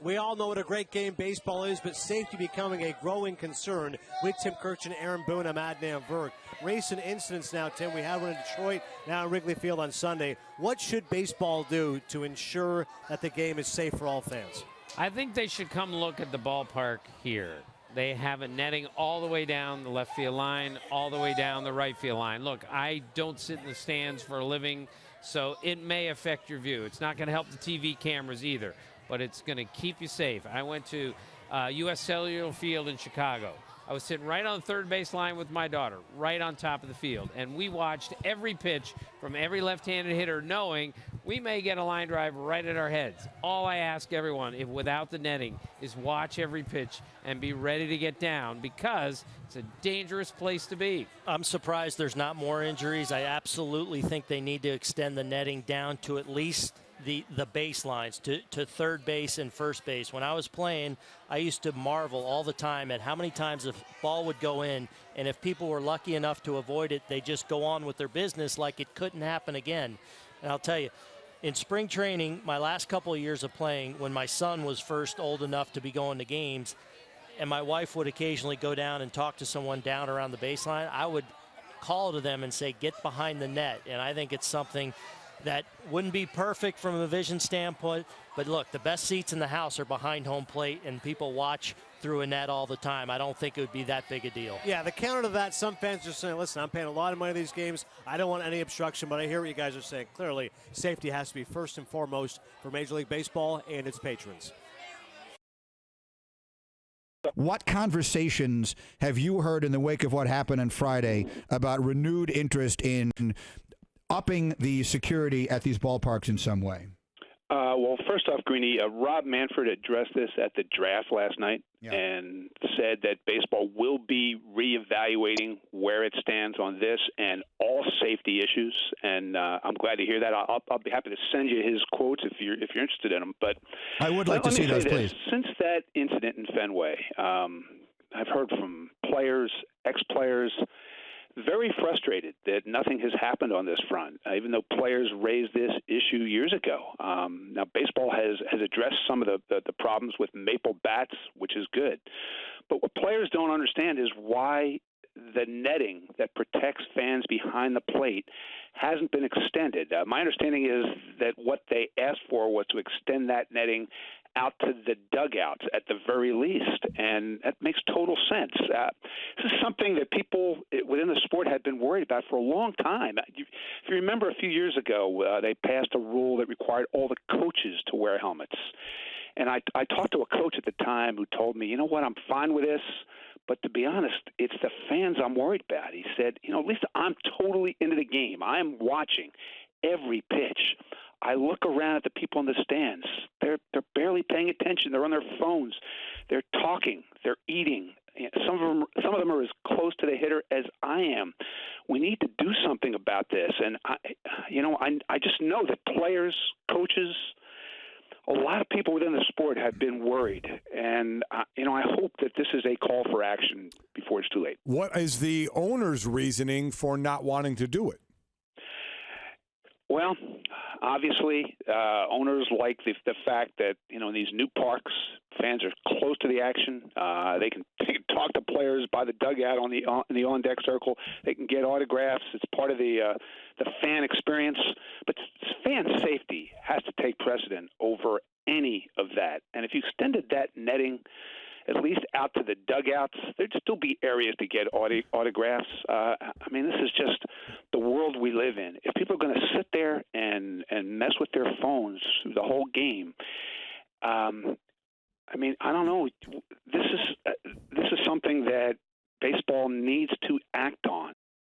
We all know what a great game baseball is, but safety becoming a growing concern. With Tim Kirchin, Aaron Boone, I'm Adnan Virk. Recent incidents now, Tim. We had one in Detroit, now in Wrigley Field on Sunday. What should baseball do to ensure that the game is safe for all fans? I think they should come look at the ballpark here. They have a netting all the way down the left field line, all the way down the right field line. Look, I don't sit in the stands for a living, so it may affect your view. It's not going to help the TV cameras either, but it's going to keep you safe. I went to U.S. Cellular Field in Chicago. I was sitting right on the third base line with my daughter, right on top of the field, and we watched every pitch from every left-handed hitter, knowing we may get a line drive right at our heads. All I ask everyone, if without the netting, is watch every pitch and be ready to get down, because it's a dangerous place to be. I'm surprised there's not more injuries. I absolutely think they need to extend the netting down to at least the baselines, to third base and first base. When I was playing, I used to marvel all the time at how many times the ball would go in, and if people were lucky enough to avoid it, they just go on with their business like it couldn't happen again. And I'll tell you, in spring training, my last couple of years of playing, when my son was first old enough to be going to games, and my wife would occasionally go down and talk to someone down around the baseline, I would call to them and say, get behind the net. And I think it's something that wouldn't be perfect from a vision standpoint, but look, the best seats in the house are behind home plate, and people watch through a net all the time. I don't think it would be that big a deal. Yeah, the counter to that, some fans are saying, listen, I'm paying a lot of money to these games. I don't want any obstruction, but I hear what you guys are saying. Clearly, safety has to be first and foremost for Major League Baseball and its patrons. What conversations have you heard in the wake of what happened on Friday about renewed interest in upping the security at these ballparks in some way? Well, first off, Greeny, Rob Manfred addressed this at the draft last night and said that baseball will be reevaluating where it stands on this and all safety issues. And I'm glad to hear that. I'll be happy to send you his quotes if you're interested in them. But I would like to see those, please. Since that incident in Fenway, I've heard from players, ex-players, very frustrated that nothing has happened on this front, even though players raised this issue years ago. Now, baseball has addressed some of the problems with maple bats, which is good. But what players don't understand is why the netting that protects fans behind the plate hasn't been extended. My understanding is that what they asked for was to extend that netting out to the dugouts at the very least, and that makes total sense. This is something that people within the sport had been worried about for a long time. If you remember a few years ago, they passed a rule that required all the coaches to wear helmets. And I talked to a coach at the time who told me, you know what, I'm fine with this, but to be honest, it's the fans I'm worried about. He said, at least I'm totally into the game. I'm watching every pitch. I look around at the people in the stands. They're barely paying attention. They're on their phones. They're talking. They're eating. Some of them are as close to the hitter as I am. We need to do something about this. And I just know that players, coaches, a lot of people within the sport have been worried. And I hope that this is a call for action before it's too late. What is the owner's reasoning for not wanting to do it? Well, obviously, owners like the fact that, in these new parks, fans are close to the action. They can talk to players by the dugout in the on-deck circle. They can get autographs. It's part of the fan experience. But fan safety has to take precedent over any of that. And if you extended that netting at least out to the dugouts, there'd still be areas to get autographs. This is just the world we live in. If people are going to sit there and mess with their phones through the whole game, I don't know. This is something that baseball needs to act on.